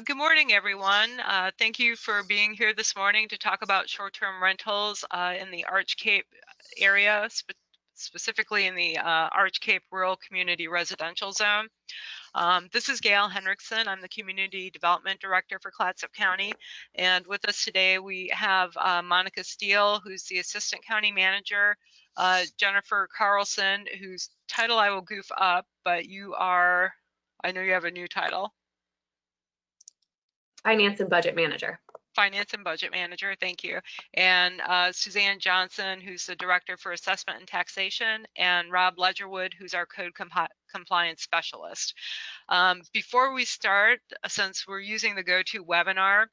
Good morning, everyone. Thank you for being here this morning to talk about short-term rentals in the Arch Cape area, specifically in the Arch Cape Rural Community Residential Zone. This is Gail Henriksen. I'm the Community Development Director for Clatsop County. And with us today, we have Monica Steele, who's the Assistant County Manager, Jennifer Carlson, whose title I will goof up, but you are, I know you have a new title. Finance and Budget Manager. Finance and Budget Manager, thank you. And Suzanne Johnson, who's the Director for Assessment and Taxation, and Rob Ledgerwood, who's our Code Compliance Specialist. Before we start, since we're using the GoToWebinar,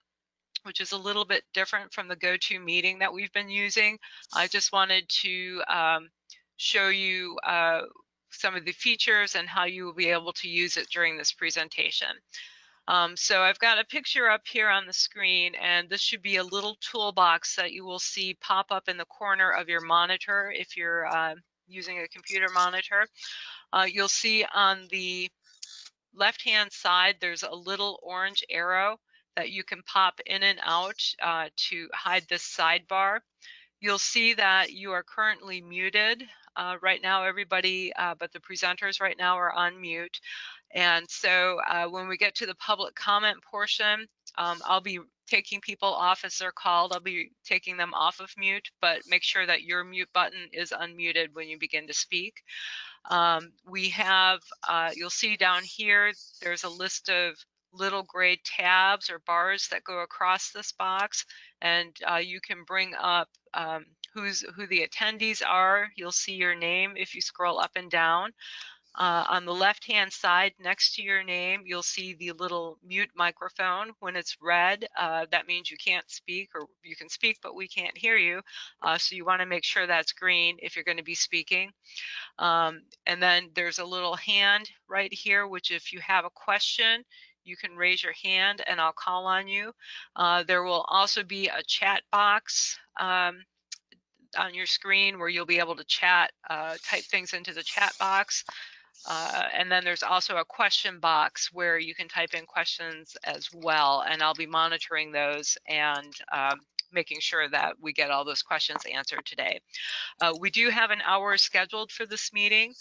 which is a little bit different from the GoToMeeting that we've been using, I just wanted to show you some of the features and how you will be able to use it during this presentation. So I've got a picture up here on the screen, and this should be a little toolbox that you will see pop up in the corner of your monitor if you're using a computer monitor. You'll see on the left-hand side, there's a little orange arrow that you can pop in and out to hide this sidebar. You'll see that you are currently muted. Right now, everybody but the presenters right now are on mute. And so when we get to the public comment portion, I'll be taking people off as they're called. I'll be taking them off of mute, but make sure that your mute button is unmuted when you begin to speak. We have, you'll see down here, there's a list of little gray tabs or bars that go across this box, and you can bring up who the attendees are. You'll see your name if you scroll up and down. On the left-hand side, next to your name, you'll see the little mute microphone. When it's red, that means you can't speak, or you can speak, but we can't hear you. So you want to make sure that's green if you're going to be speaking. And then there's a little hand right here, which if you have a question, you can raise your hand and I'll call on you. There will also be a chat box on your screen where you'll be able to chat, type things into the chat box. And then there's also a question box where you can type in questions as well, and I'll be monitoring those and making sure that we get all those questions answered today. We do have an hour scheduled for this meeting.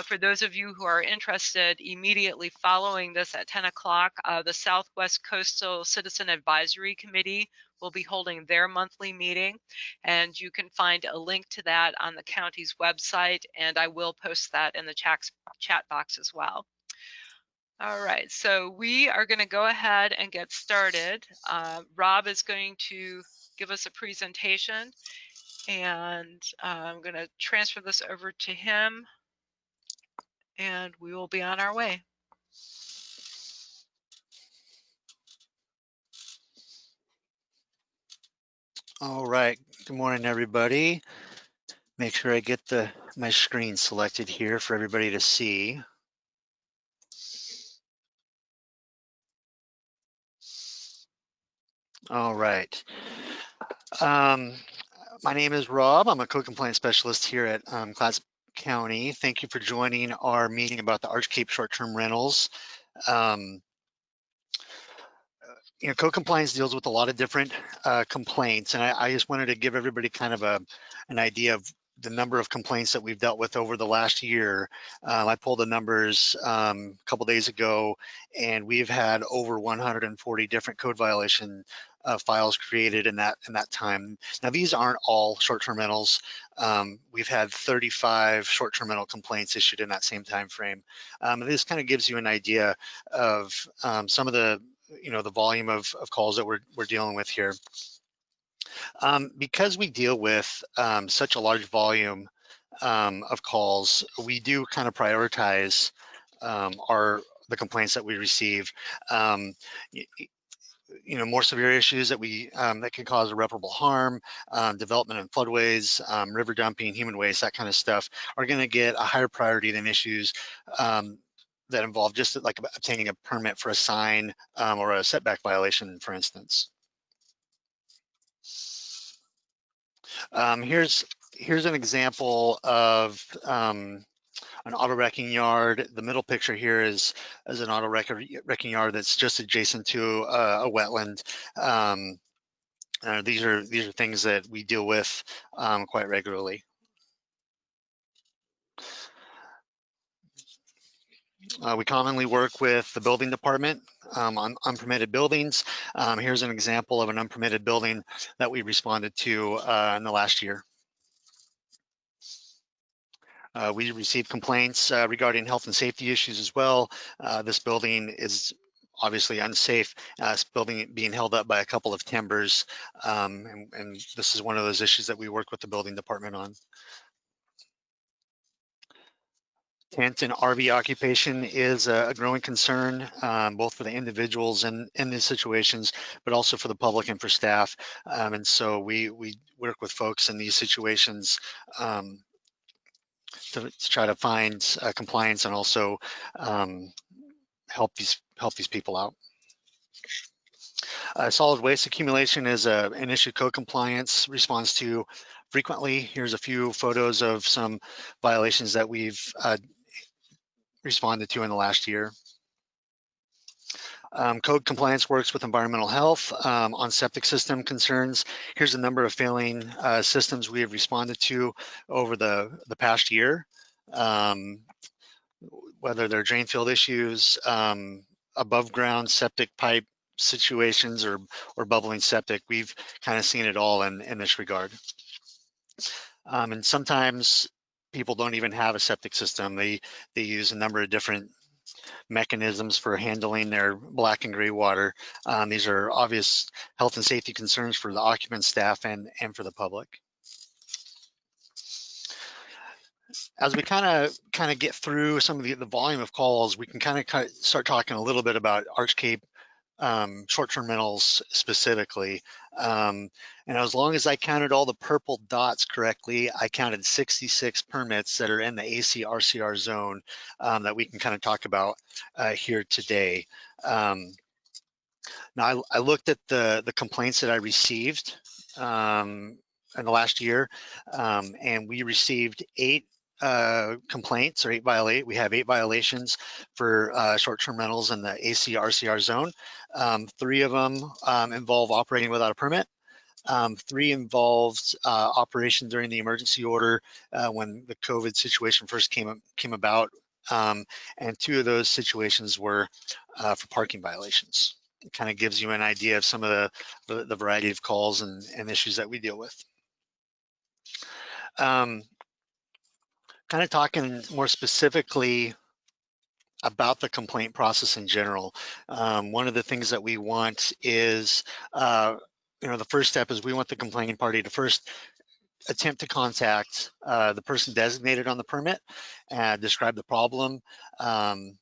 For those of you who are interested, immediately following this at 10 o'clock, the Southwest Coastal Citizen Advisory Committee will be holding their monthly meeting, and you can find a link to that on the county's website, and I will post that in the chat box as well. All right, so we are going to go ahead and get started. Rob is going to give us a presentation, and I'm going to transfer this over to him, and we will be on our way. All right, good morning, everybody. Make sure I get my screen selected here for everybody to see. All right. My name is Rob. I'm a code compliance specialist here at Clatsop County. Thank you for joining our meeting about the Arch Cape short-term rentals. You know, code compliance deals with a lot of different complaints, and I just wanted to give everybody kind of an idea of the number of complaints that we've dealt with over the last year. I pulled the numbers a couple days ago, and we've had over 140 different code violation files created in that time. Now, these aren't all short-term rentals. We've had 35 short-term rental complaints issued in that same time frame. This kind of gives you an idea of some of the the volume of calls that we're dealing with here. Because we deal with such a large volume of calls, we do kind of prioritize the complaints that we receive. More severe issues that that can cause irreparable harm, development in floodways, river dumping, human waste, that kind of stuff are going to get a higher priority than issues that involve just like obtaining a permit for a sign or a setback violation, for instance. Here's an example of an auto wrecking yard. The middle picture here is an auto wrecking yard that's just adjacent to a wetland. These are things that we deal with quite regularly. We commonly work with the building department on unpermitted buildings. Here's an example of an unpermitted building that we responded to in the last year. We received complaints regarding health and safety issues as well. This building is obviously unsafe. This building being held up by a couple of timbers, and this is one of those issues that we work with the building department on. Tent and RV occupation is a growing concern, both for the individuals in these situations, but also for the public and for staff. And so we work with folks in these situations to try to find compliance and also help these people out. Solid waste accumulation is an issue code compliance responds to frequently. Here's a few photos of some violations that we've responded to in the last year. Code compliance works with environmental health on septic system concerns. Here's a number of failing systems we have responded to over the past year, whether they're drain field issues, above ground septic pipe situations, or bubbling septic. We've kind of seen it all in this regard. And sometimes people don't even have a septic system. They use a number of different mechanisms for handling their black and gray water. These are obvious health and safety concerns for the occupant, staff, and for the public. As we kind of get through some of the volume of calls, we can kind of start talking a little bit about Arch Cape short-term rentals specifically. And as long as I counted all the purple dots correctly, I counted 66 permits that are in the AC RCR zone that we can kind of talk about here today. Now, I looked at the complaints that I received in the last year, and we received 8 complaints, or we have 8 violations for short-term rentals in the AC RCR zone. 3 of them involve operating without a permit. 3 involved operation during the emergency order when the COVID situation first came about, and 2 of those situations were for parking violations. It kind of gives you an idea of some of the variety of calls and issues that we deal with. Kind of talking more specifically about the complaint process in general. One of the things that we want is, the first step is we want the complaining party to first attempt to contact the person designated on the permit, describe the problem. The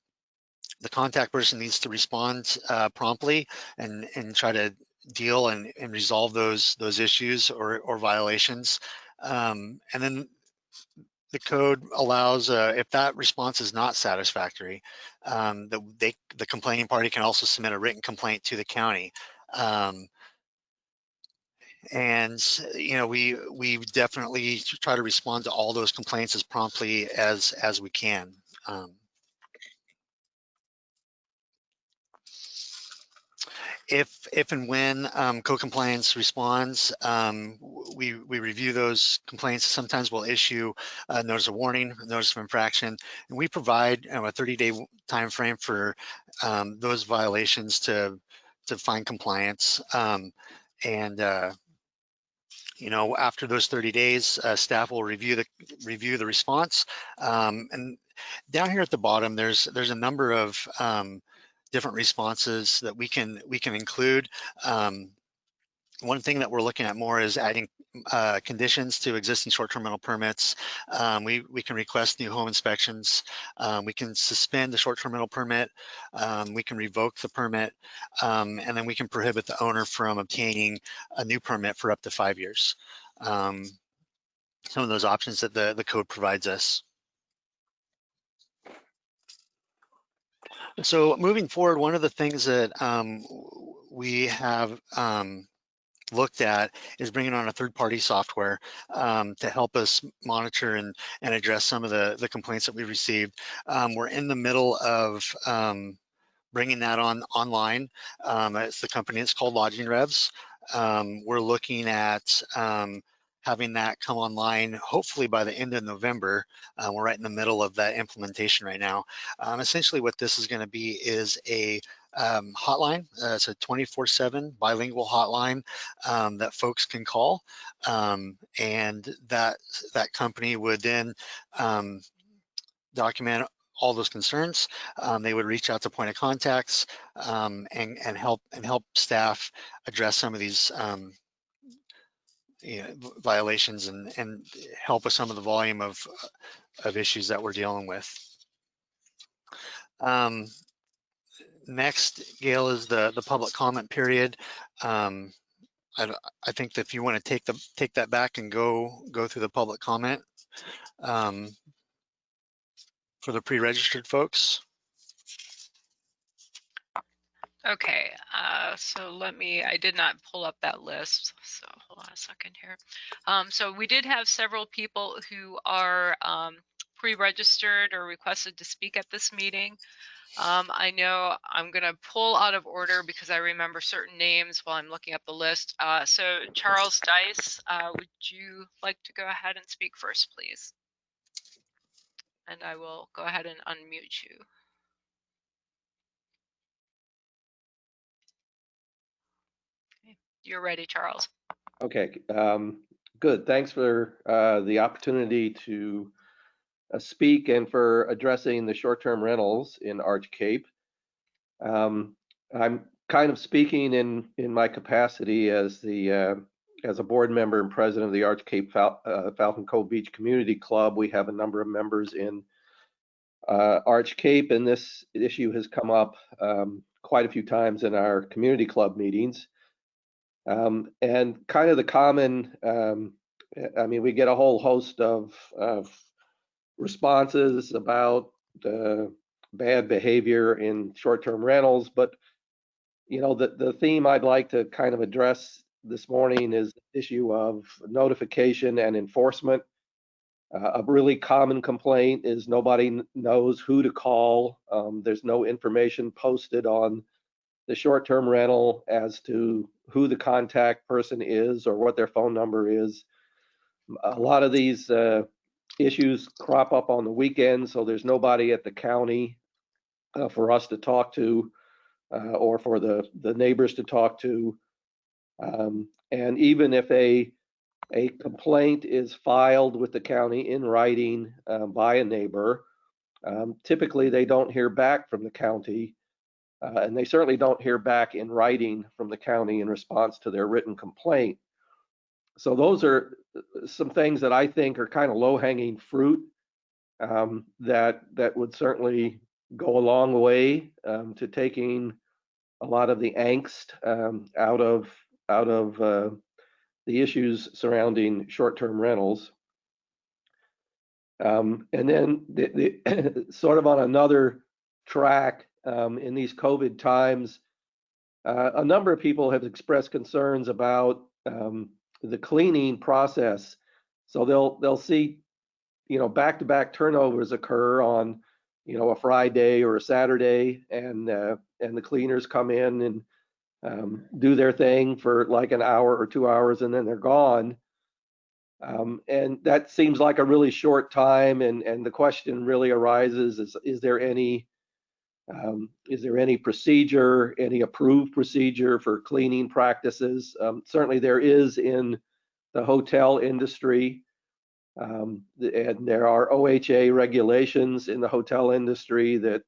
contact person needs to respond promptly and try to deal and resolve those issues or violations. And then the code allows, if that response is not satisfactory, the complaining party can also submit a written complaint to the county. And we definitely try to respond to all those complaints as promptly as we can. If and when co-compliance responds, we review those complaints. Sometimes we'll issue a notice of warning, a notice of infraction, and we provide a 30-day time frame for those violations to find compliance. After those 30 days, staff will review the response. And down here at the bottom, there's a number of different responses that we can include. One thing that we're looking at more is adding conditions to existing short-term rental permits. We can request new home inspections. We can suspend the short-term rental permit. We can revoke the permit, and then we can prohibit the owner from obtaining a new permit for up to 5 years. Some of those options that the code provides us. So moving forward, one of the things that we have looked at is bringing on a third-party software to help us monitor and address some of the complaints that we received. We're in the middle of bringing that online. It's the company, it's called Lodging Revs. We're looking at having that come online hopefully by the end of November. We're right in the middle of that implementation right now. Essentially what this is going to be is a hotline. It's a 24/7 bilingual hotline that folks can call, and that company would then document all those concerns. They would reach out to point of contacts and help staff address some of these violations and help with some of the volume of issues that we're dealing with. Next, Gail, is the public comment period. I think that if you want to take that back and go through the public comment for the pre-registered folks. Okay, so I did not pull up that list, so hold on a second here. So we did have several people who are pre-registered or requested to speak at this meeting. I know I'm going to pull out of order because I remember certain names while I'm looking up the list. So Charles Dice, would you like to go ahead and speak first, please? And I will go ahead and unmute you. Okay. You're ready, Charles. Okay, good. Thanks for the opportunity to speak and for addressing the short-term rentals in Arch Cape. I'm kind of speaking in my capacity as a board member and president of the Arch Cape Falcon Cove Beach Community Club. We have a number of members in Arch Cape, and this issue has come up quite a few times in our community club meetings. And kind of the common, I mean, we get a whole host of responses about bad behavior in short-term rentals, but the theme I'd like to kind of address this morning is the issue of notification and enforcement. A really common complaint is nobody knows who to call. There's no information posted on the short-term rental as to who the contact person is or what their phone number is. A lot of these issues crop up on the weekend, so there's nobody at the county for us to talk to or for the neighbors to talk to. And even if a complaint is filed with the county in writing by a neighbor, typically they don't hear back from the county. And they certainly don't hear back in writing from the county in response to their written complaint. So those are some things that I think are kind of low-hanging fruit that would certainly go a long way to taking a lot of the angst out of the issues surrounding short-term rentals. And then the sort of on another track, in these COVID times, a number of people have expressed concerns about the cleaning process. So they'll see, back-to-back turnovers occur on, a Friday or a Saturday, and the cleaners come in and do their thing for like an hour or 2 hours, and then they're gone. And that seems like a really short time, and the question really arises: is there any procedure, any approved procedure for cleaning practices? Certainly there is in the hotel industry, and there are OHA regulations in the hotel industry that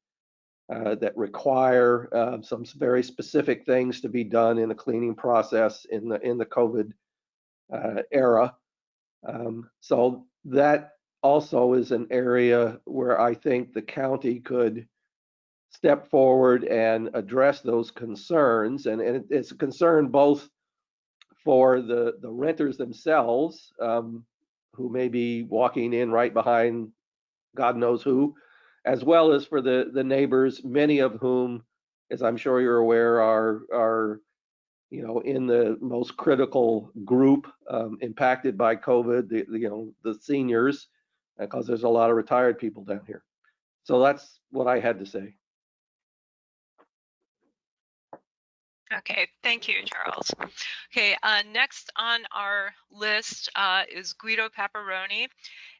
require some very specific things to be done in the cleaning process in the COVID era. So that also is an area where I think the county could step forward and address those concerns. And it's a concern both for the renters themselves, who may be walking in right behind God knows who, as well as for the neighbors, many of whom, as I'm sure you're aware, are in the most critical group impacted by COVID, the seniors, because there's a lot of retired people down here. So that's what I had to say. Okay, thank you, Charles. Okay, next on our list is Guido Pepperoni.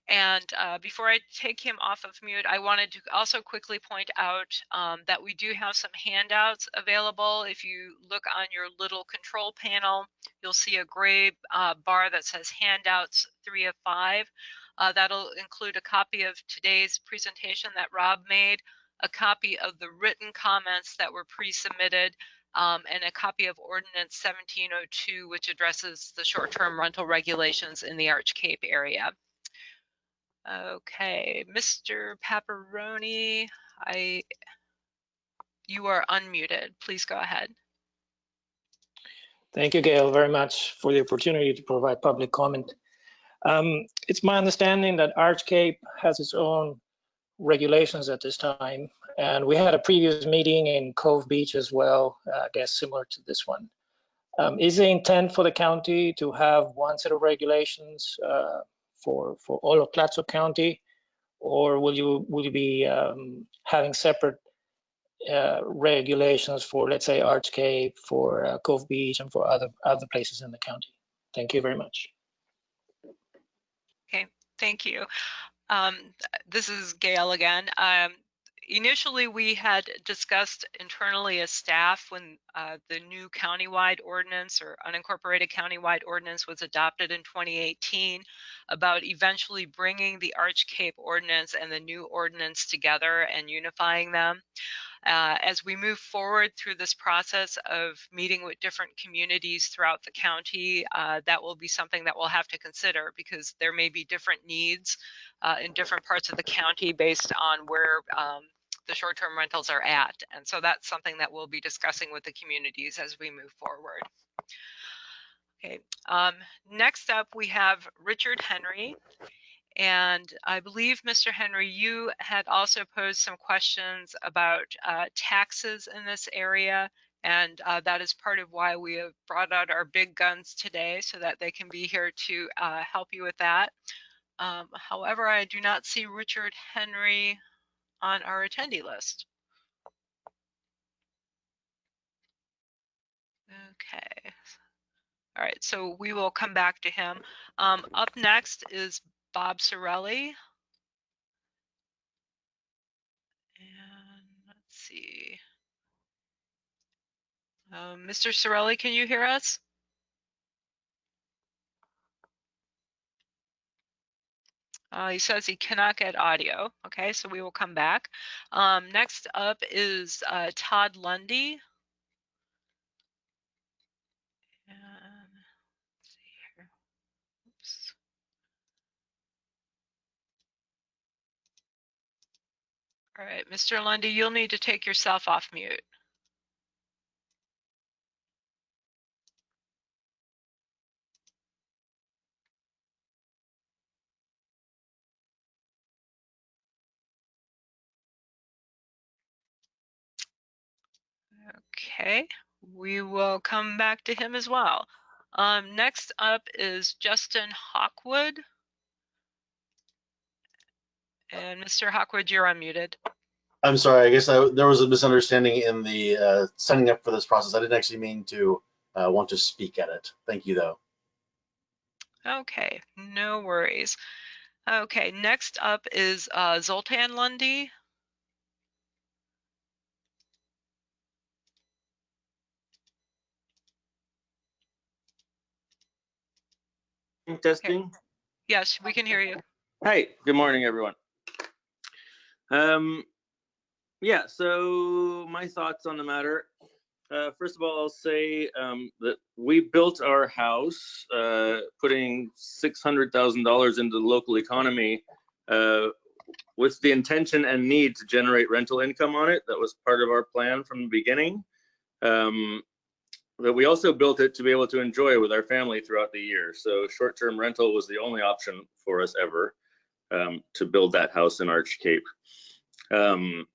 And before I take him off of mute, I wanted to also quickly point out that we do have some handouts available. If you look on your little control panel, you'll see a gray bar that says handouts 3 of 5. That'll include a copy of today's presentation that Rob made, a copy of the written comments that were pre-submitted, and a copy of Ordinance 1702, which addresses the short-term rental regulations in the Arch Cape area. Okay, Mr. Pepperoni, you are unmuted. Please go ahead. Thank you, Gail, very much for the opportunity to provide public comment. It's my understanding that Arch Cape has its own regulations at this time, and we had a previous meeting in Cove Beach as well, I guess similar to this one. Is the intent for the county to have one set of regulations for all of Clatsop County, or will you be having separate regulations for, let's say, Arch Cape, for Cove Beach, and for other places in the county? Thank you very much. Okay, thank you. This is Gail again. Initially, we had discussed internally as staff when the new countywide ordinance or unincorporated countywide ordinance was adopted in 2018 about eventually bringing the Arch Cape ordinance and the new ordinance together and unifying them. As we move forward through this process of meeting with different communities throughout the county, that will be something that we'll have to consider, because there may be different needs in different parts of the county based on where the short-term rentals are at. And so that's something that we'll be discussing with the communities as we move forward. Okay, next up we have Richard Henry. And I believe, Mr. Henry, you had also posed some questions about taxes in this area, and that is part of why we have brought out our big guns today, so that they can be here to help you with that. However, I do not see Richard Henry on our attendee list. Okay. All right, so we will come back to him. Up next is Bob Cirelli. And let's see. Mr. Cirelli, can you hear us? He says he cannot get audio. Okay, so we will come back. Next up is Todd Lundy. And let's see here. Oops. All right, Mr. Lundy, you'll need to take yourself off mute. Okay, we will come back to him as well. Next up is Justin Hawkwood. And Mr. Hawkwood, you're unmuted. I'm sorry, I guess there was a misunderstanding in the signing up for this process. I didn't actually mean to want to speak at it. Thank you, though. Okay, no worries. Okay, next up is Zoltan Lundy. Testing. Okay. Yes, we can hear you. Hi, good morning, everyone. Yeah, so my thoughts on the matter. First of all, I'll say that we built our house putting $600,000 into the local economy with the intention and need to generate rental income on it. That was part of our plan from the beginning. But we also built it to be able to enjoy with our family throughout the year. So short-term rental was the only option for us ever to build that house in Arch Cape and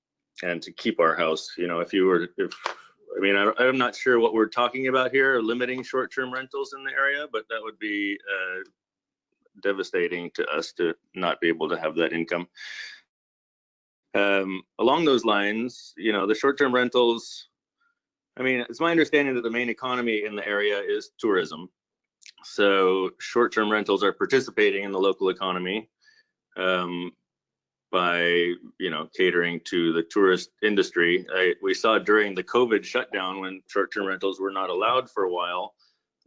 to keep our house. You know, if I mean, I'm not sure what we're talking about here, limiting short-term rentals in the area, but that would be devastating to us to not be able to have that income. Along those lines, you know, the short-term rentals, I mean, it's my understanding that the main economy in the area is tourism. So short-term rentals are participating in the local economy by, you know, catering to the tourist industry. We saw during the COVID shutdown, when short-term rentals were not allowed for a while,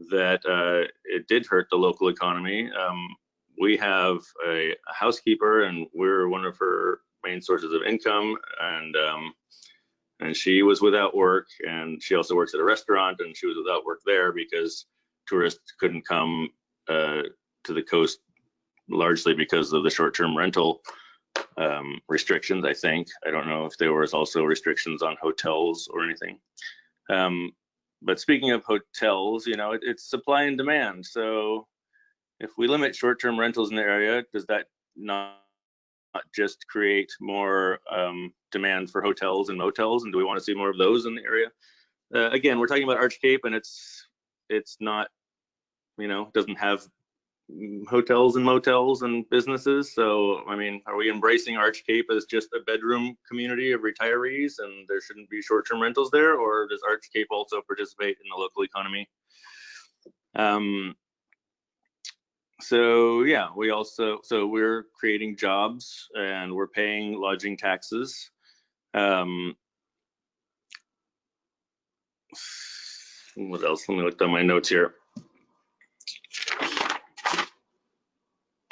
that it did hurt the local economy. We have a housekeeper, and we're one of her main sources of income, and she was without work, and she also works at a restaurant, and she was without work there because tourists couldn't come to the coast, largely because of the short-term rental restrictions, I think. I don't know if there was also restrictions on hotels or anything. But speaking of hotels, you know, it's supply and demand. So if we limit short-term rentals in the area, does that not just create more demand for hotels and motels? And do we want to see more of those in the area? Again, we're talking about Arch Cape, and it's not, you know, doesn't have hotels and motels and businesses. So, I mean, are we embracing Arch Cape as just a bedroom community of retirees and there shouldn't be short-term rentals there? Or does Arch Cape also participate in the local economy? So yeah, we're creating jobs and we're paying lodging taxes. What else? Let me look down my notes here.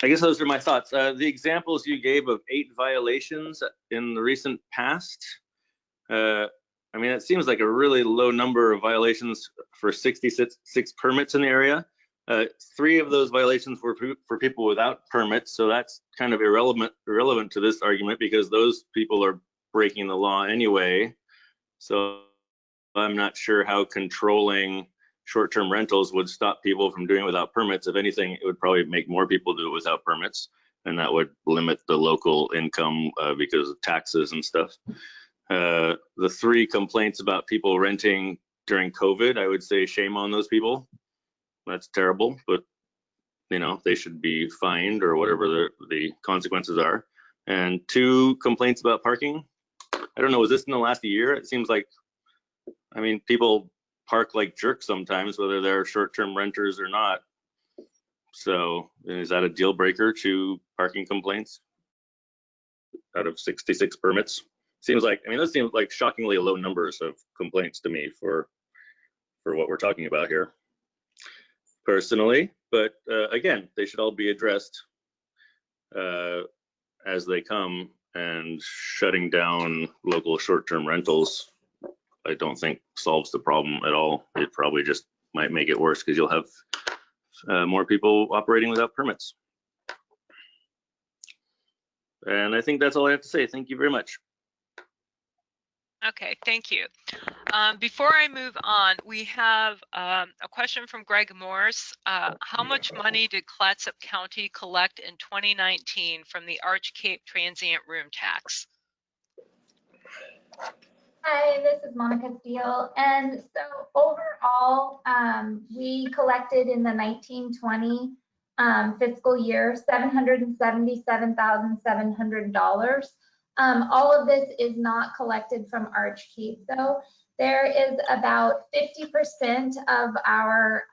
I guess those are my thoughts. The examples you gave of 8 violations in the recent past, I mean, it seems like a really low number of violations for 66 permits in the area. 3 of those violations were for people without permits, so that's kind of irrelevant to this argument because those people are breaking the law anyway. So I'm not sure how controlling short-term rentals would stop people from doing it without permits. If anything, it would probably make more people do it without permits, and that would limit the local income because of taxes and stuff. The 3 complaints about people renting during COVID, I would say shame on those people. That's terrible, but you know, they should be fined or whatever the consequences are. And 2 complaints about parking. I don't know, was this in the last year? It seems like, I mean, people park like jerks sometimes, whether they're short-term renters or not. So is that a deal breaker to parking complaints out of 66 permits? Seems like, I mean, those seem like shockingly low numbers of complaints to me for what we're talking about here personally. But again, they should all be addressed as they come, and shutting down local short-term rentals I don't think solves the problem at all. It probably just might make it worse because you'll have more people operating without permits. And I think that's all I have to say. Thank you very much. Okay, thank you. Before I move on, we have a question from Greg Morse. How much money did Clatsop County collect in 2019 from the Arch Cape transient room tax? Hi, this is Monica Steele. And so overall, we collected in the 1920 fiscal year $777,700. All of this is not collected from Arch Cape, though. There is about 50% of our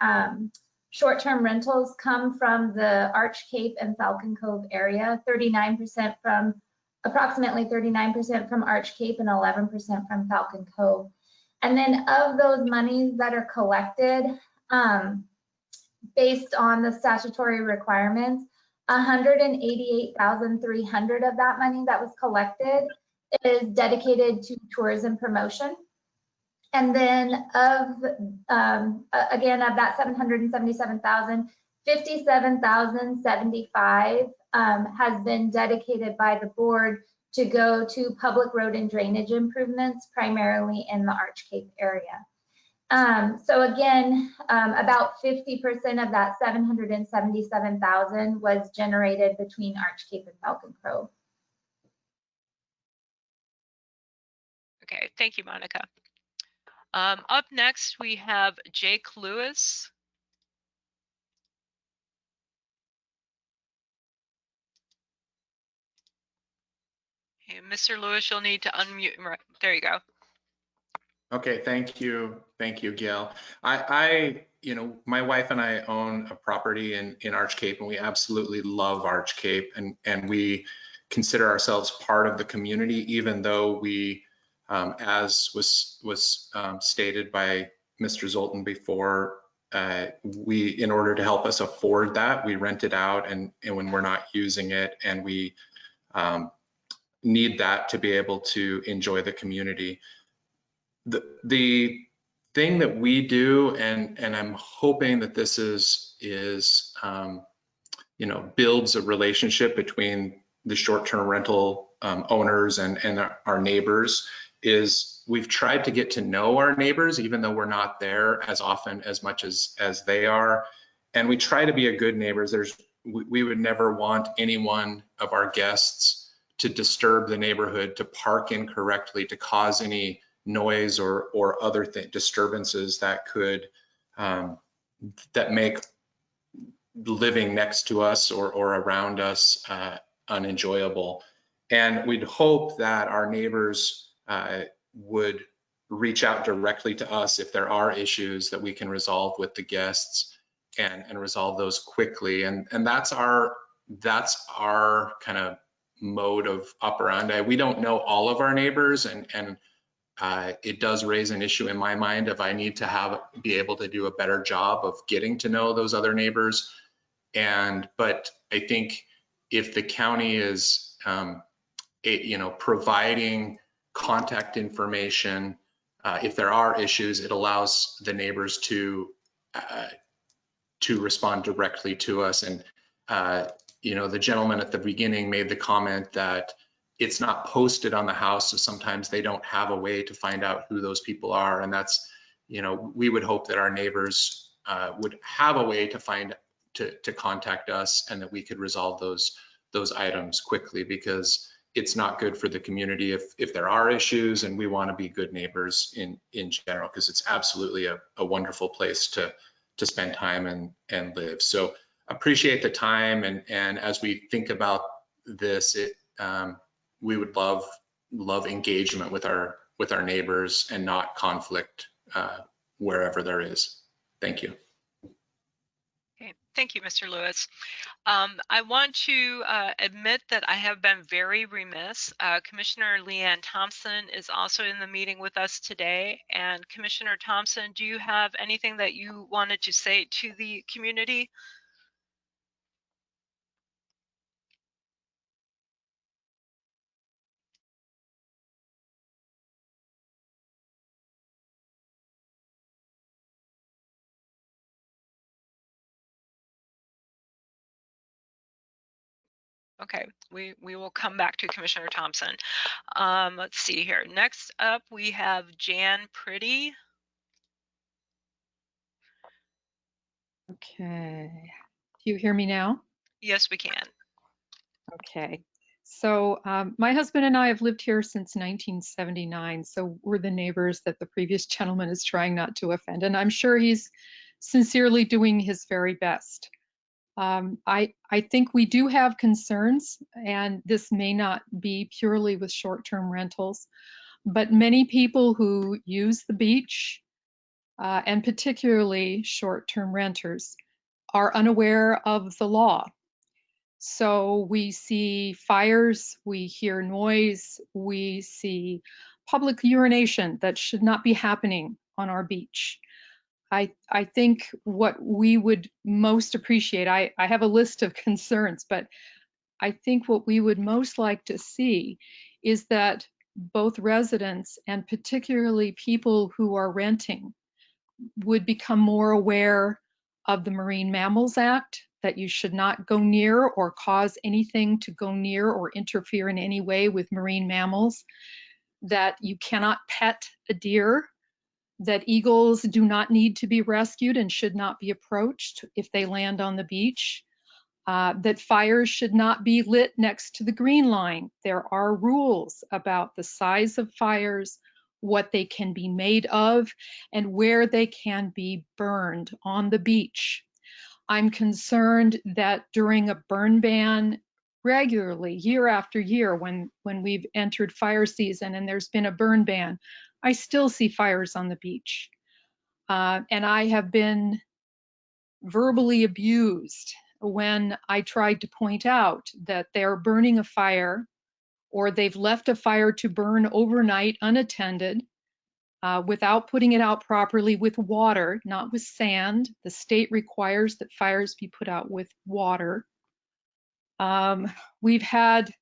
short-term rentals come from the Arch Cape and Falcon Cove area, 39% from approximately 39% from Arch Cape and 11% from Falcon Cove. And then of those monies that are collected, based on the statutory requirements, 188,300 of that money that was collected is dedicated to tourism promotion. And then again, of that 777,000, 57,075 has been dedicated by the board to go to public road and drainage improvements, primarily in the Arch Cape area. So again, about 50% of that 777,000 was generated between Arch Cape and Falcon Cove. Okay, thank you, Monica. Up next, we have Jake Lewis. Okay, Mr. Lewis, you'll need to unmute. There you go. Okay, thank you, Gail. You know, my wife and I own a property in Arch Cape, and we absolutely love Arch Cape, and we consider ourselves part of the community, even though we, as was stated by Mr. Zoltan before, we, in order to help us afford that, we rent it out, and when we're not using it, and we need that to be able to enjoy the community. The thing that we do, and I'm hoping that this is you know, builds a relationship between the short-term rental owners and our neighbors, is we've tried to get to know our neighbors, even though we're not there as often as much as they are, and we try to be a good neighbors. We would never want any one of our guests to disturb the neighborhood, to park incorrectly, to cause any noise or other disturbances that could that make living next to us or around us unenjoyable. And we'd hope that our neighbors would reach out directly to us if there are issues that we can resolve with the guests and resolve those quickly. And that's our kind of mode of operandi. We don't know all of our neighbors, and it does raise an issue in my mind if I need to be able to do a better job of getting to know those other neighbors. But I think if the county is, you know, providing contact information, if there are issues, it allows the neighbors to respond directly to us. And you know, the gentleman at the beginning made the comment that it's not posted on the house, so sometimes they don't have a way to find out who those people are. And that's, you know, we would hope that our neighbors would have a way to to contact us, and that we could resolve those items quickly, because it's not good for the community if there are issues, and we want to be good neighbors in general, because it's absolutely a wonderful place to spend time and live. So appreciate the time, and as we think about this, we would love engagement with our neighbors and not conflict wherever there is. Thank you. Okay, thank you, Mr. Lewis. I want to admit that I have been very remiss. Commissioner Leanne Thompson is also in the meeting with us today. And Commissioner Thompson, do you have anything that you wanted to say to the community? Okay, we will come back to Commissioner Thompson. Let's see here. Next up, we have Jan Pretty. Okay. Do you hear me now? Yes, we can. Okay. So my husband and I have lived here since 1979. So we're the neighbors that the previous gentleman is trying not to offend. And I'm sure he's sincerely doing his very best. I think we do have concerns, and this may not be purely with short-term rentals, but many people who use the beach, and particularly short-term renters, are unaware of the law. So we see fires, we hear noise, we see public urination that should not be happening on our beach. I think what we would most appreciate, I have a list of concerns, but I think what we would most like to see is that both residents and particularly people who are renting would become more aware of the Marine Mammals Act, that you should not go near or cause anything to go near or interfere in any way with marine mammals, that you cannot pet a deer, that eagles do not need to be rescued and should not be approached if they land on the beach, that fires should not be lit next to the green line. There are rules about the size of fires, what they can be made of, and where they can be burned on the beach. I'm concerned that during a burn ban regularly, year after year, when we've entered fire season and there's been a burn ban, I still see fires on the beach. And I have been verbally abused when I tried to point out that they're burning a fire, or they've left a fire to burn overnight unattended, without putting it out properly with water, not with sand. The state requires that fires be put out with water. We've had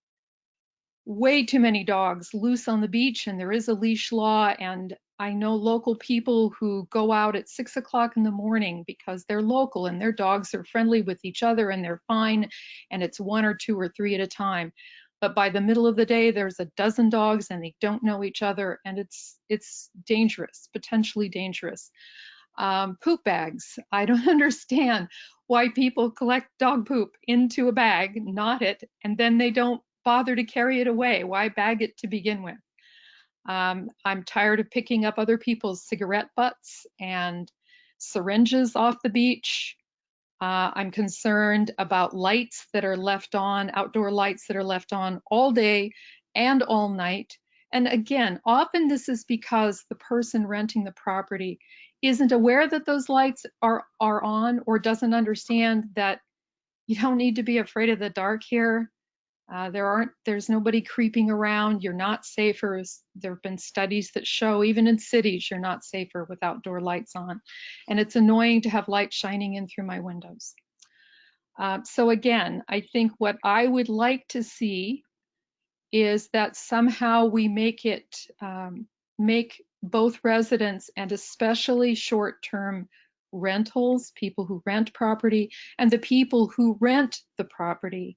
way too many dogs loose on the beach, and there is a leash law, and I know local people who go out at 6 o'clock in the morning because they're local and their dogs are friendly with each other and they're fine, and it's 1 or 2 or 3 at a time. But by the middle of the day, there's a dozen dogs and they don't know each other, and it's dangerous, potentially dangerous. Poop bags. I don't understand why people collect dog poop into a bag, knot it, and then they don't bother to carry it away. Why bag it to begin with? I'm tired of picking up other people's cigarette butts and syringes off the beach. I'm concerned about lights that are left on, outdoor lights that are left on all day and all night. And again, often this is because the person renting the property isn't aware that those lights are on, or doesn't understand that you don't need to be afraid of the dark here. There's nobody creeping around. You're not safer. There have been studies that show even in cities, you're not safer with outdoor lights on. And it's annoying to have light shining in through my windows. So again, I think what I would like to see is that somehow we make both residents, and especially short-term rentals, people who rent property, and the people who rent the property,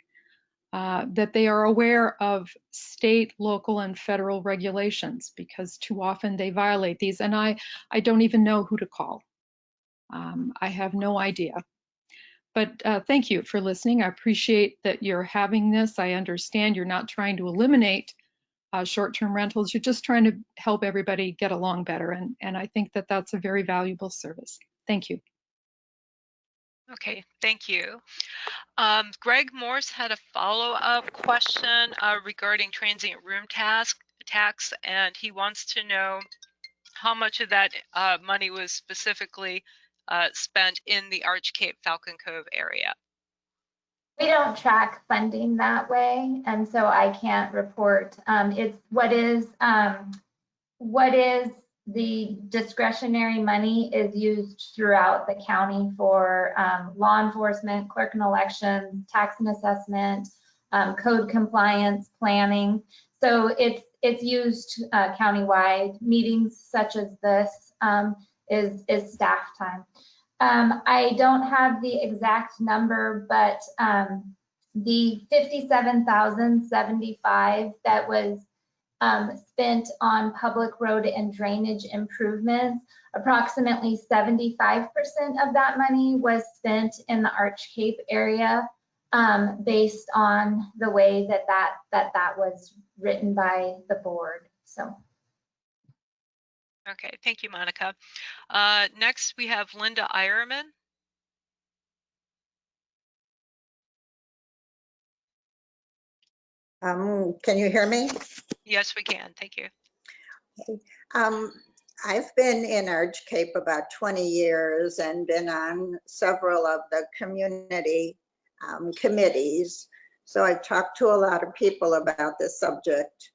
that they are aware of state, local, and federal regulations, because too often they violate these, and I don't even know who to call. I have no idea. But thank you for listening. I appreciate that you're having this. I understand you're not trying to eliminate short-term rentals. You're just trying to help everybody get along better, and I think that that's a very valuable service. Thank you. Okay, thank you. Greg Morse had a follow-up question regarding transient room tax, and he wants to know how much of that money was specifically spent in the Arch Cape Falcon Cove area. We don't track funding that way, and so I can't report. It's what is the discretionary money is used throughout the county for law enforcement, clerk and elections, tax and assessment, code compliance, planning. So it's used countywide. Meetings such as this is staff time. I don't have the exact number, but the $57,075 that was spent on public road and drainage improvements, approximately 75% of that money was spent in the Arch Cape area, based on the way that was written by the board. So. Okay, thank you, Monica. Next, we have Linda Eierman. Can you hear me? Yes, we can. Thank you. Okay. I've been in Arch Cape about 20 years and been on several of the community committees. So I've talked to a lot of people about this subject.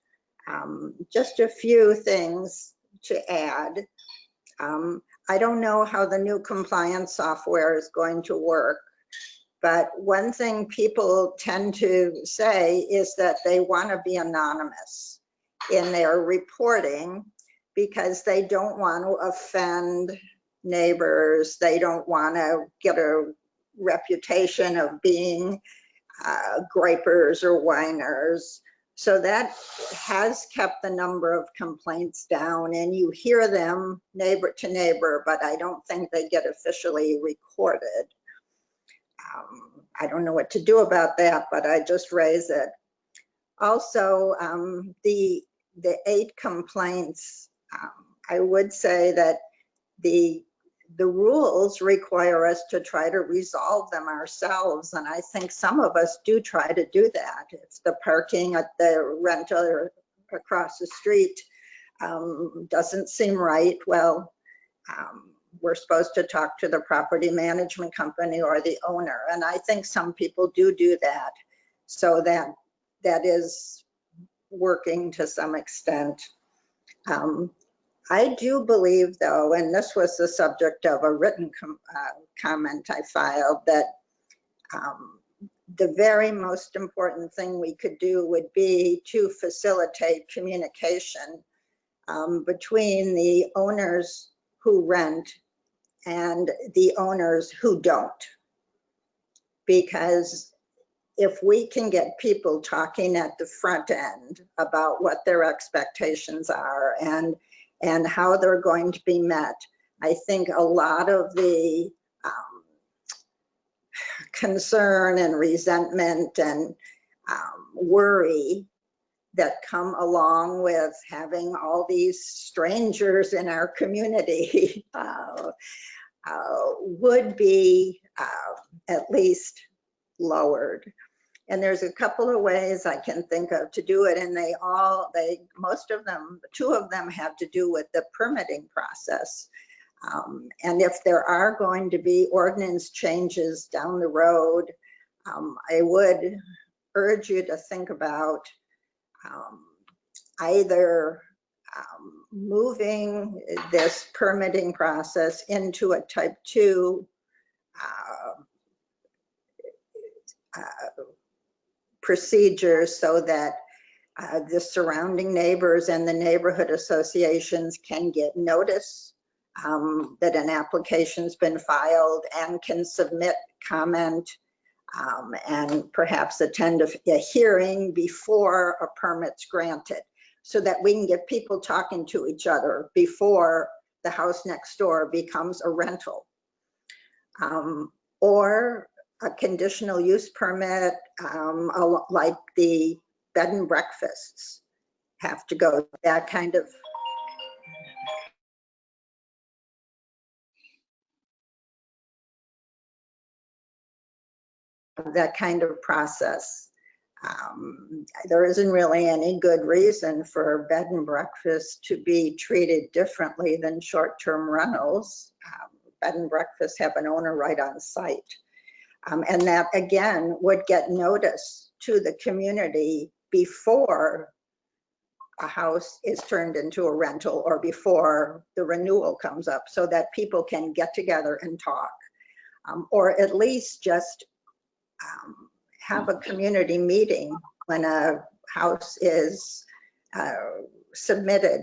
Just a few things to add. I don't know how the new compliance software is going to work, but one thing people tend to say is that they want to be anonymous in their reporting because they don't want to offend neighbors. They don't want to get a reputation of being gripers or whiners. So that has kept the number of complaints down, and you hear them neighbor to neighbor, but I don't think they get officially recorded. I don't know what to do about that, but I just raise it. Also, the 8 complaints I would say that the rules require us to try to resolve them ourselves, and I think some of us do try to do that. If the parking at the rental or across the street doesn't seem right, well, we're supposed to talk to the property management company or the owner, and I think some people do that, so that is working to some extent. I do believe, though, and this was the subject of a written comment I filed, that the very most important thing we could do would be to facilitate communication between the owners who rent and the owners who don't. Because if we can get people talking at the front end about what their expectations are and how they're going to be met, I think a lot of the concern and resentment and worry that come along with having all these strangers in our community would be at least lowered. And there's a couple of ways I can think of to do it, and most of them, two of them have to do with the permitting process. And if there are going to be ordinance changes down the road, I would urge you to think about either moving this permitting process into a type 2 procedure, so that the surrounding neighbors and the neighborhood associations can get notice that an application's been filed and can submit comment and perhaps attend a hearing before a permit's granted, so that we can get people talking to each other before the house next door becomes a rental. Or a conditional use permit, like the bed and breakfasts have to go that kind of process. There isn't really any good reason for bed and breakfast to be treated differently than short-term rentals. Bed and breakfasts have an owner right on site. And that, again, would get notice to the community before a house is turned into a rental or before the renewal comes up, so that people can get together and talk, or at least just have a community meeting when a house is submitted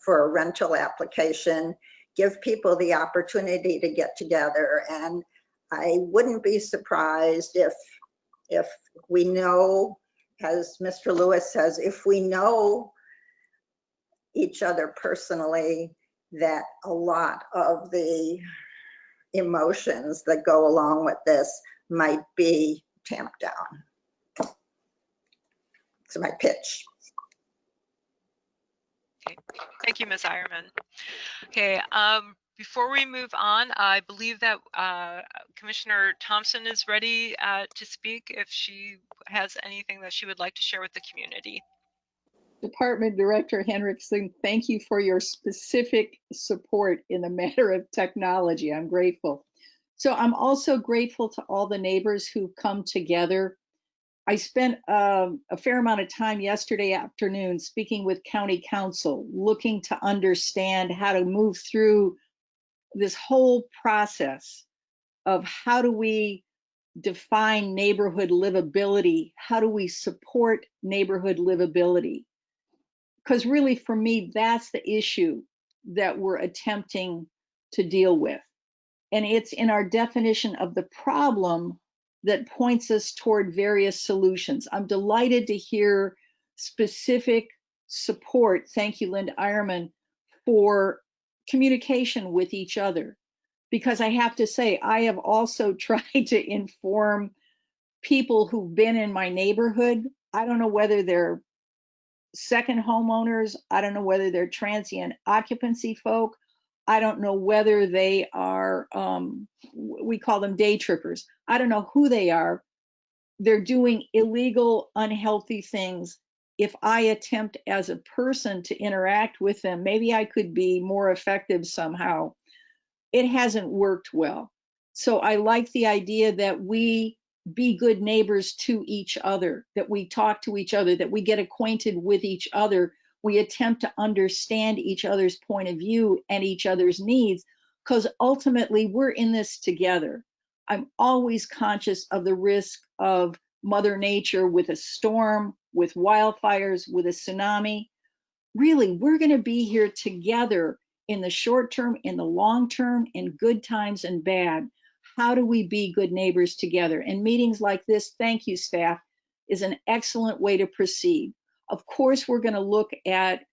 for a rental application, give people the opportunity to get together. And I wouldn't be surprised if we know, as Mr. Lewis says, if we know each other personally, that a lot of the emotions that go along with this might be tamped down. So my pitch. Okay. Thank you, Ms. Eierman. Okay, before we move on, I believe that Commissioner Thompson is ready to speak if she has anything that she would like to share with the community. Department Director Henriksen, thank you for your specific support in the matter of technology. I'm grateful. So I'm also grateful to all the neighbors who've come together. I spent a fair amount of time yesterday afternoon speaking with County Council, looking to understand how to move through this whole process of how do we define neighborhood livability? How do we support neighborhood livability? Because really, for me, that's the issue that we're attempting to deal with. And it's in our definition of the problem that points us toward various solutions. I'm delighted to hear specific support, thank you, Linda Eierman, for communication with each other. Because I have to say, I have also tried to inform people who've been in my neighborhood. I don't know whether they're second homeowners. I don't know whether they're transient occupancy folk. I don't know whether they are, we call them day trippers. I don't know who they are. They're doing illegal, unhealthy things. If I attempt as a person to interact with them, maybe I could be more effective somehow. It hasn't worked well. So I like the idea that we be good neighbors to each other, that we talk to each other, that we get acquainted with each other. We attempt to understand each other's point of view and each other's needs, because ultimately we're in this together. I'm always conscious of the risk of Mother Nature with a storm, with wildfires, with a tsunami. Really, we're going to be here together in the short term, in the long term, in good times and bad. How do we be good neighbors together? And meetings like this, thank you, staff, is an excellent way to proceed. Of course, we're going to look at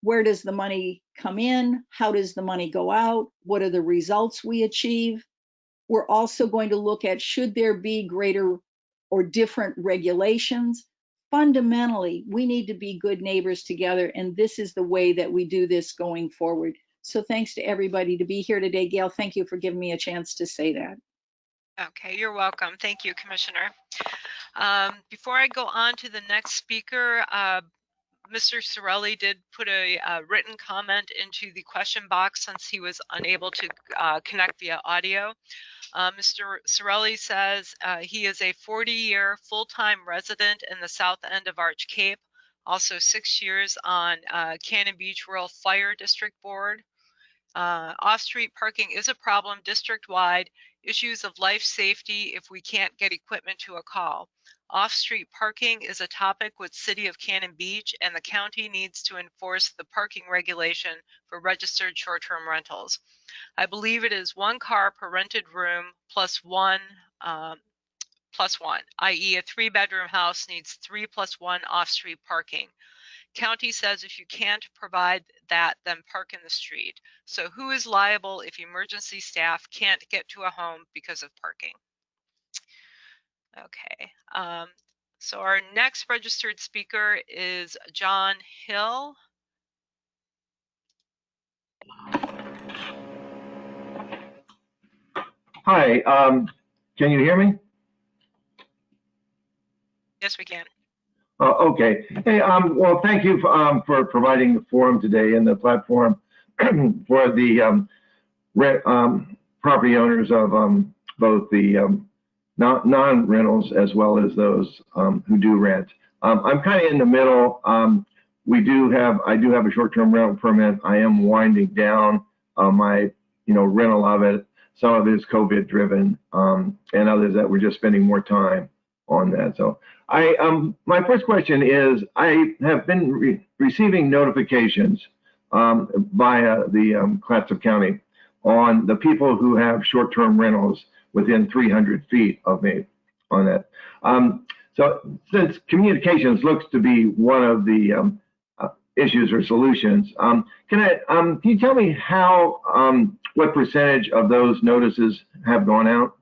where does the money come in? How does the money go out? What are the results we achieve? We're also going to look at, should there be greater or different regulations? Fundamentally, we need to be good neighbors together, and this is the way that we do this going forward. So thanks to everybody to be here today. Gail, thank you for giving me a chance to say that. Okay, you're welcome. Thank you, Commissioner. Before I go on to the next speaker, Mr. Cirelli did put a written comment into the question box since he was unable to connect via audio. Mr. Cirelli says he is a 40-year full-time resident in the south end of Arch Cape, also 6 years on Cannon Beach Rural Fire District Board. Off-street parking is a problem district-wide. Issues of life safety if we can't get equipment to a call. Off-street parking is a topic with City of Cannon Beach, and the county needs to enforce the parking regulation for registered short-term rentals. I believe it is 1 car per rented room plus one, i.e. a 3-bedroom house needs 3 + 1 off-street parking. County says if you can't provide that, then park in the street. So who is liable if emergency staff can't get to a home because of parking? Okay, so our next registered speaker is John Hill. Hi, can you hear me? Yes, we can. Okay. Hey, well, thank you for providing the forum today and the platform for the property owners of both the non-rentals as well as those who do rent. I'm kind of in the middle. I do have a short-term rental permit. I am winding down my rental of it. Some of it is COVID driven, and others that we're just spending more time on that. So my first question is, I have been receiving notifications via the Clatsop County on the people who have short-term rentals within 300 feet of me on that. So since communications looks to be one of the issues or solutions, can you tell me how, what percentage of those notices have gone out?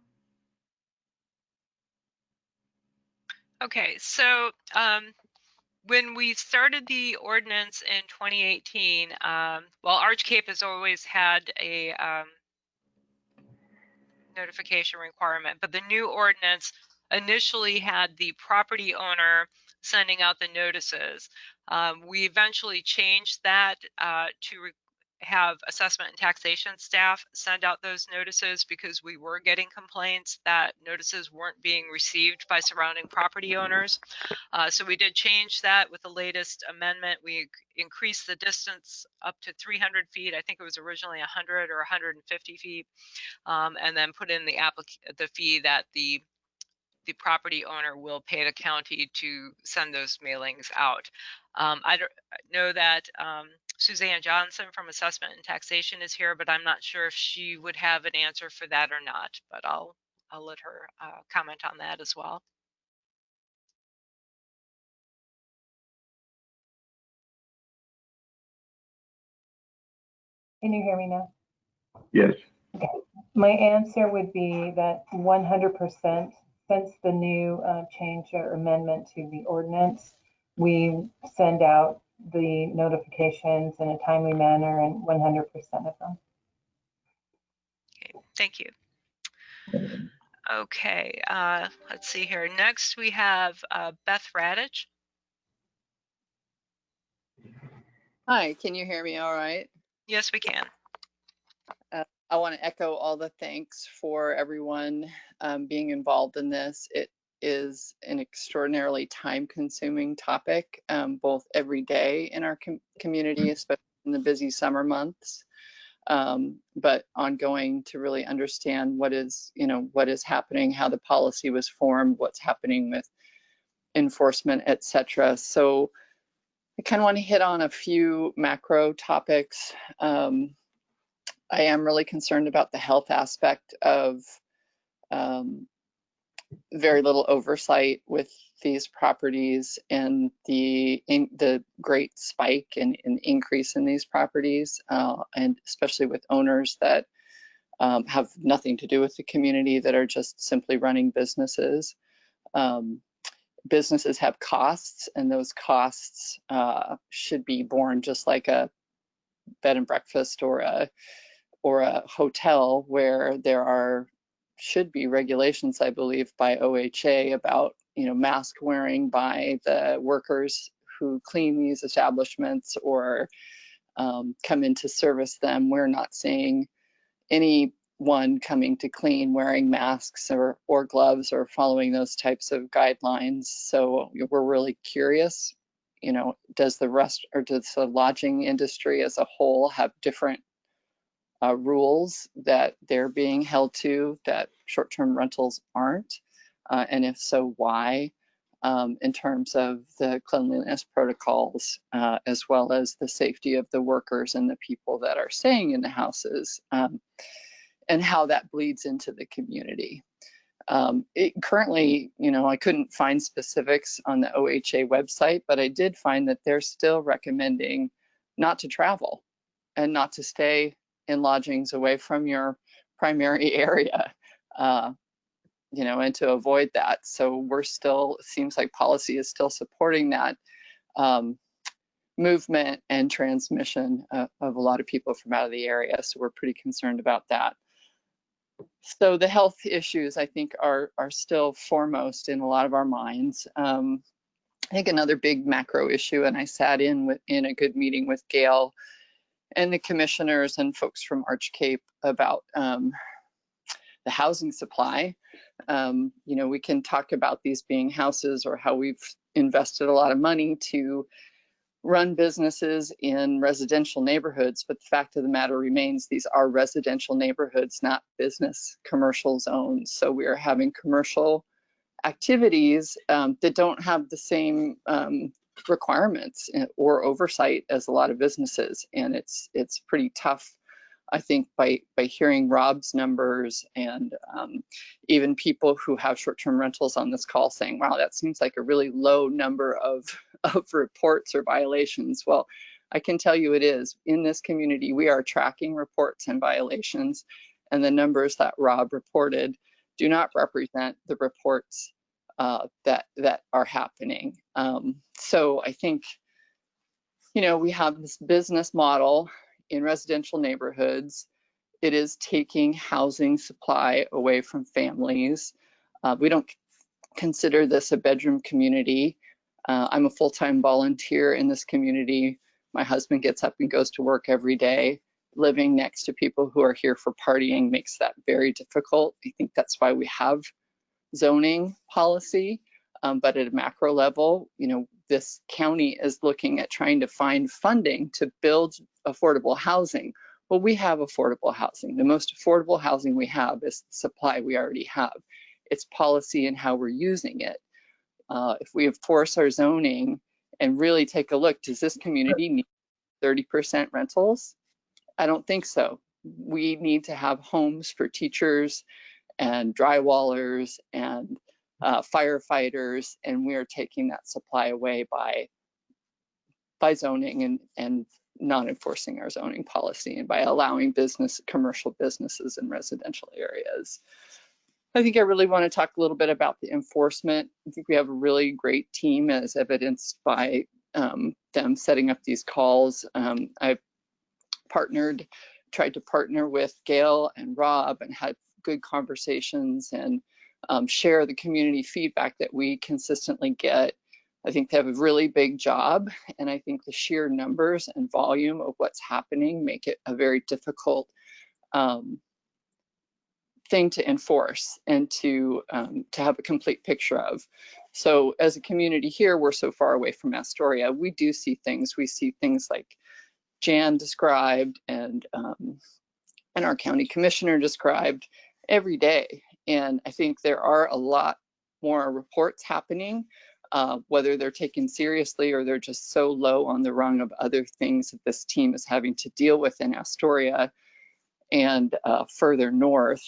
Okay, so when we started the ordinance in 2018, well, Arch Cape has always had a notification requirement, but the new ordinance initially had the property owner sending out the notices. We eventually changed that to have assessment and taxation staff send out those notices because we were getting complaints that notices weren't being received by surrounding property owners. So we did change that with the latest amendment. We increased the distance up to 300 feet. I think it was originally 100 or 150 feet, and then put in the fee that the property owner will pay the county to send those mailings out. I know that Suzanne Johnson from Assessment and Taxation is here, but I'm not sure if she would have an answer for that or not, but I'll let her comment on that as well. Can you hear me now? Yes. Okay. My answer would be that 100% since the new change or amendment to the ordinance, we send out the notifications in a timely manner and 100% of them. Okay, thank you. Okay, let's see here. Next we have Beth Radich. Hi, can you hear me all right? Yes, we can. I want to echo all the thanks for everyone being involved in this. It is an extraordinarily time-consuming topic, both every day in our community, especially in the busy summer months, but ongoing to really understand what is happening, how the policy was formed, what's happening with enforcement, etc. So I kind of want to hit on a few macro topics. I am really concerned about the health aspect of very little oversight with these properties and the great spike and increase in these properties, and especially with owners that have nothing to do with the community, that are just simply running businesses. Businesses have costs, and those costs should be borne just like a bed and breakfast or a hotel, where there should be regulations, I believe, by OHA about mask wearing by the workers who clean these establishments or come in to service them. We're not seeing anyone coming to clean wearing masks or gloves or following those types of guidelines. So we're really curious, does the lodging industry as a whole have different rules that they're being held to that short-term rentals aren't? And if so, why? In terms of the cleanliness protocols, as well as the safety of the workers and the people that are staying in the houses, and how that bleeds into the community. Currently, I couldn't find specifics on the OHA website, but I did find that they're still recommending not to travel and not to stay in lodgings away from your primary area, and to avoid that. So it seems like policy is still supporting that movement and transmission of a lot of people from out of the area. So we're pretty concerned about that. So the health issues, I think, are still foremost in a lot of our minds. I think another big macro issue, and I sat in a good meeting with Gail and the commissioners and folks from Arch Cape about the housing supply. We can talk about these being houses or how we've invested a lot of money to run businesses in residential neighborhoods, but the fact of the matter remains these are residential neighborhoods, not business commercial zones. So we are having commercial activities that don't have the same requirements or oversight as a lot of businesses, and it's pretty tough, I think, by hearing Rob's numbers and even people who have short-term rentals on this call saying, wow, that seems like a really low number of reports or violations. Well, I can tell you it is. In this community, we are tracking reports and violations, and the numbers that Rob reported do not represent the reports that are happening. So I think, we have this business model in residential neighborhoods. It is taking housing supply away from families. We don't consider this a bedroom community. I'm a full-time volunteer in this community. My husband gets up and goes to work every day. Living next to people who are here for partying makes that very difficult. I think that's why we have zoning policy, but at a macro level, this county is looking at trying to find funding to build affordable housing. Well, we have affordable housing. The most affordable housing we have is the supply we already have. It's policy and how we're using it. If we enforce our zoning and really take a look, does this community need 30% rentals? I don't think so. We need to have homes for teachers and drywallers and firefighters, and we are taking that supply away by zoning and not enforcing our zoning policy, and by allowing commercial businesses in residential areas. I think I really want to talk a little bit about the enforcement. I think we have a really great team, as evidenced by them setting up these calls. I've tried to partner with Gail and Rob and had good conversations and share the community feedback that we consistently get. I think they have a really big job, and I think the sheer numbers and volume of what's happening make it a very difficult thing to enforce and to have a complete picture of. So as a community here, we're so far away from Astoria, we do see things. We see things like Jan described and our county commissioner described every day. And I think there are a lot more reports happening, whether they're taken seriously or they're just so low on the rung of other things that this team is having to deal with in Astoria and further north.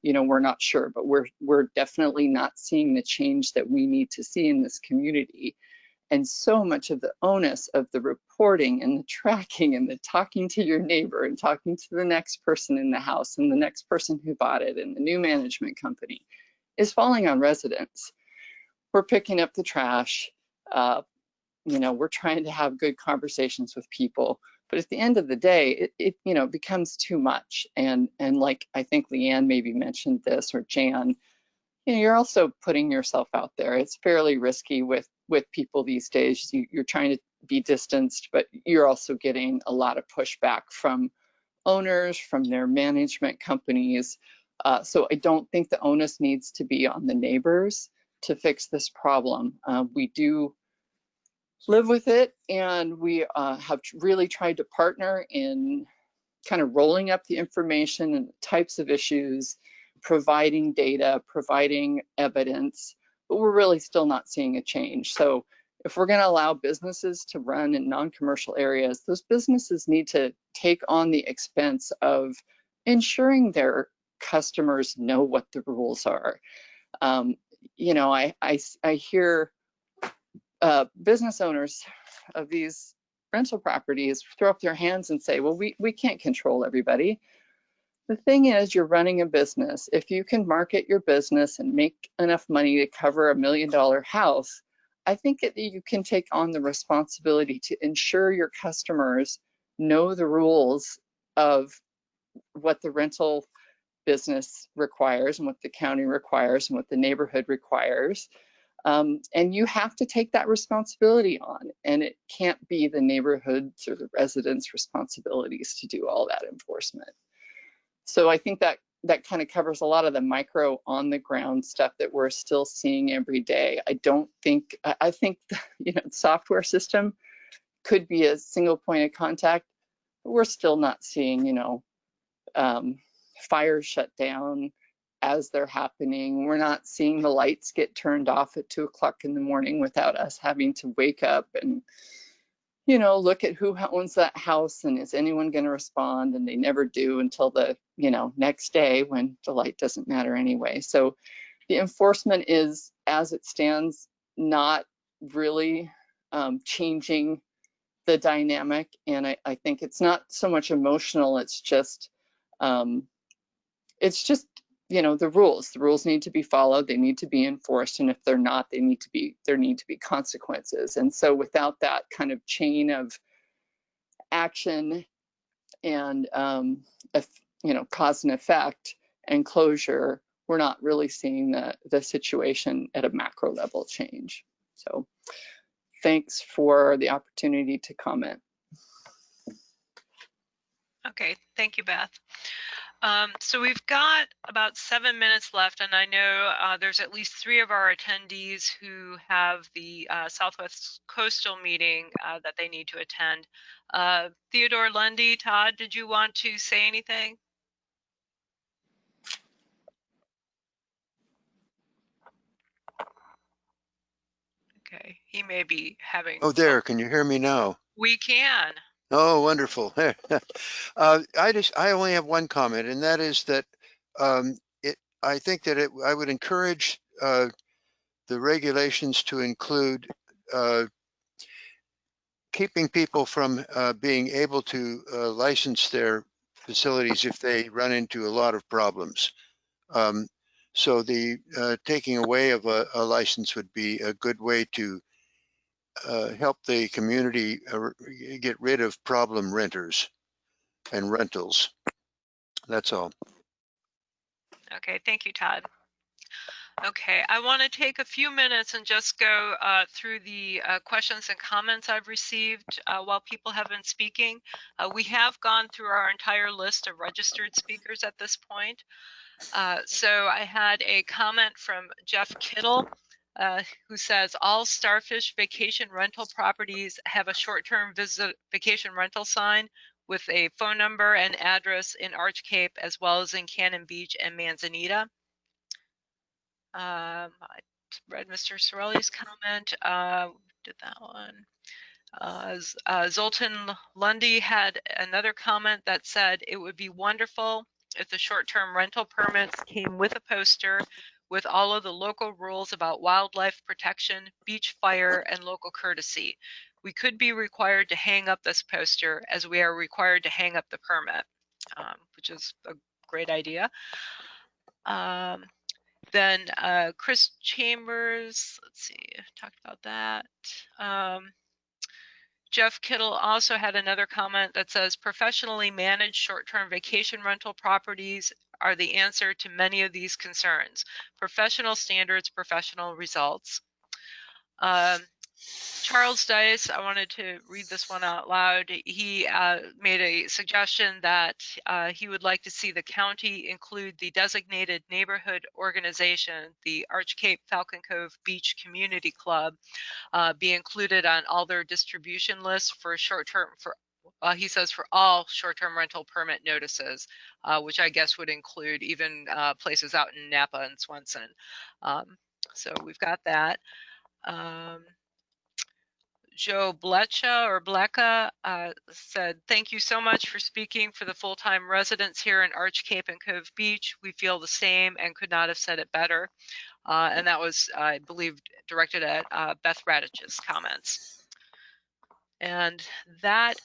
You know, we're not sure, but we're definitely not seeing the change that we need to see in this community. And so much of the onus of the reporting and the tracking and the talking to your neighbor and talking to the next person in the house and the next person who bought it and the new management company is falling on residents. We're picking up the trash. You know, we're trying to have good conversations with people, but at the end of the day, it you know, becomes too much. And like I think Leanne maybe mentioned this, or Jan, you know, you're also putting yourself out there. It's fairly risky with people these days. You're trying to be distanced, but you're also getting a lot of pushback from owners, from their management companies. So I don't think the onus needs to be on the neighbors to fix this problem. We do live with it, and we have really tried to partner in kind of rolling up the information and the types of issues, providing data, providing evidence, but we're really still not seeing a change. So if we're going to allow businesses to run in non-commercial areas, those businesses need to take on the expense of ensuring their customers know what the rules are. You know, I hear business owners of these rental properties throw up their hands and say, well, we can't control everybody. The thing is, you're running a business. If you can market your business and make enough money to cover $1 million house, I think that you can take on the responsibility to ensure your customers know the rules of what the rental business requires and what the county requires and what the neighborhood requires. And you have to take that responsibility on, and it can't be the neighborhoods or the residents' responsibilities to do all that enforcement. So I think that kind of covers a lot of the micro on the ground stuff that we're still seeing every day. I think you know, the software system could be a single point of contact, but we're still not seeing, you know, fires shut down as they're happening. We're not seeing the lights get turned off at 2 o'clock in the morning without us having to wake up and, you know, look at who owns that house and is anyone going to respond, and they never do until the, you know, next day when the light doesn't matter anyway. So the enforcement is, as it stands, not really changing the dynamic. And I think it's not so much emotional, it's just you know, the rules need to be followed, they need to be enforced, and if they're not, there need to be consequences. And so without that kind of chain of action and you know, cause and effect and closure, we're not really seeing the situation at a macro level change. So thanks for the opportunity to comment. Okay, thank you, Beth. So we've got about 7 minutes left, and I know there's at least 3 of our attendees who have the Southwest Coastal meeting that they need to attend. Theodore Lundy, Todd, did you want to say anything? Okay, he may be having... Oh, there, can you hear me now? We can. Oh, wonderful. I only have one comment, and that is that I think that I would encourage the regulations to include keeping people from being able to license their facilities if they run into a lot of problems. So the taking away of a license would be a good way to help the community get rid of problem renters and rentals. That's all. Okay, thank you, Todd. Okay, I want to take a few minutes and just go through the questions and comments I've received while people have been speaking. We have gone through our entire list of registered speakers at this point. So I had a comment from Jeff Kittle who says, all Starfish vacation rental properties have a short-term vacation rental sign with a phone number and address in Arch Cape as well as in Cannon Beach and Manzanita. I read Mr. Cirelli's comment. Did that one. Zoltan Lundy had another comment that said it would be wonderful if the short-term rental permits came with a poster with all of the local rules about wildlife protection, beach fire, and local courtesy. We could be required to hang up this poster as we are required to hang up the permit, which is a great idea. Then Chris Chambers, let's see, talked about that. Jeff Kittle also had another comment that says professionally managed short-term vacation rental properties are the answer to many of these concerns. Professional standards, professional results. Charles Dice, I wanted to read this one out loud. He made a suggestion that he would like to see the county include the designated neighborhood organization, the Arch Cape Falcon Cove Beach Community Club, be included on all their distribution lists for short-term, he says for all short-term rental permit notices, which I guess would include even places out in Napa and Swenson. So we've got that. Joe Blecha said, thank you so much for speaking for the full-time residents here in Arch Cape and Cove Beach. We feel the same and could not have said it better. And that was, I believe, directed at Beth Radich's comments. And that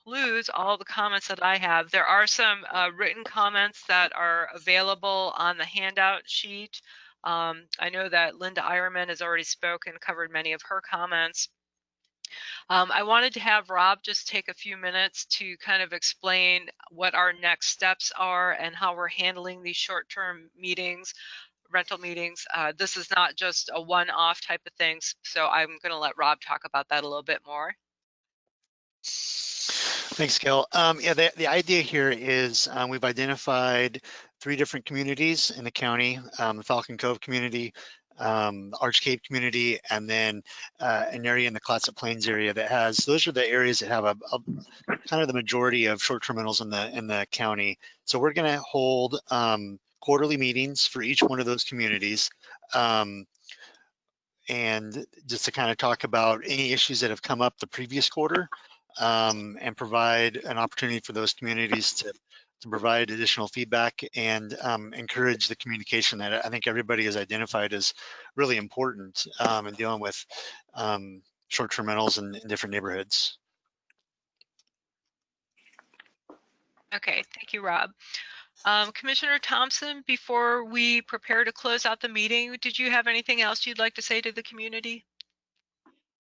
concludes all the comments that I have. There are some written comments that are available on the handout sheet. I know that Linda Eierman has already spoken, covered many of her comments. I wanted to have Rob just take a few minutes to kind of explain what our next steps are and how we're handling these short-term meetings, rental meetings. This is not just a one-off type of thing, so I'm going to let Rob talk about that a little bit more. Thanks, Gail. Yeah, the idea here is we've identified 3 different communities in the county, the Falcon Cove community, the Arch Cape community, and then an area in the Clatsop Plains area that has, those are the areas that have a kind of the majority of short-term rentals in the county. So we're going to hold quarterly meetings for each one of those communities. And just to kind of talk about any issues that have come up the previous quarter, and provide an opportunity for those communities to provide additional feedback and encourage the communication that I think everybody has identified as really important in dealing with short-term rentals in different neighborhoods. Okay, thank you, Rob. Commissioner Thompson, before we prepare to close out the meeting, did you have anything else you'd like to say to the community?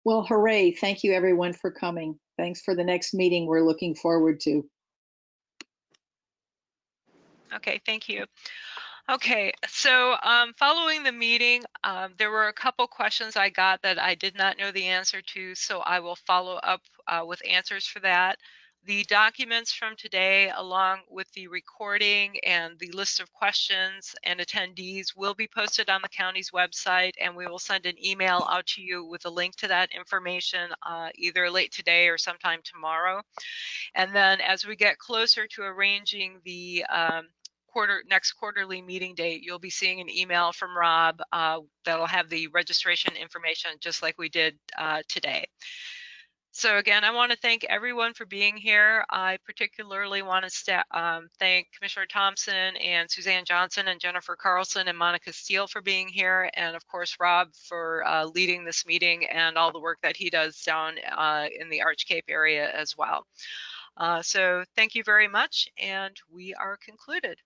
Well, hooray. Thank you everyone for coming. Thanks for the next meeting we're looking forward to. Okay, thank you. Okay, so following the meeting, there were a couple questions I got that I did not know the answer to, so I will follow up with answers for that. The documents from today, along with the recording and the list of questions and attendees, will be posted on the county's website, and we will send an email out to you with a link to that information either late today or sometime tomorrow. And then as we get closer to arranging the next quarterly meeting date, you'll be seeing an email from Rob that'll have the registration information just like we did today. So again, I want to thank everyone for being here. I particularly want to thank Commissioner Thompson and Suzanne Johnson and Jennifer Carlson and Monica Steele for being here, and of course Rob for leading this meeting and all the work that he does down in the Arch Cape area as well. So thank you very much, and we are concluded.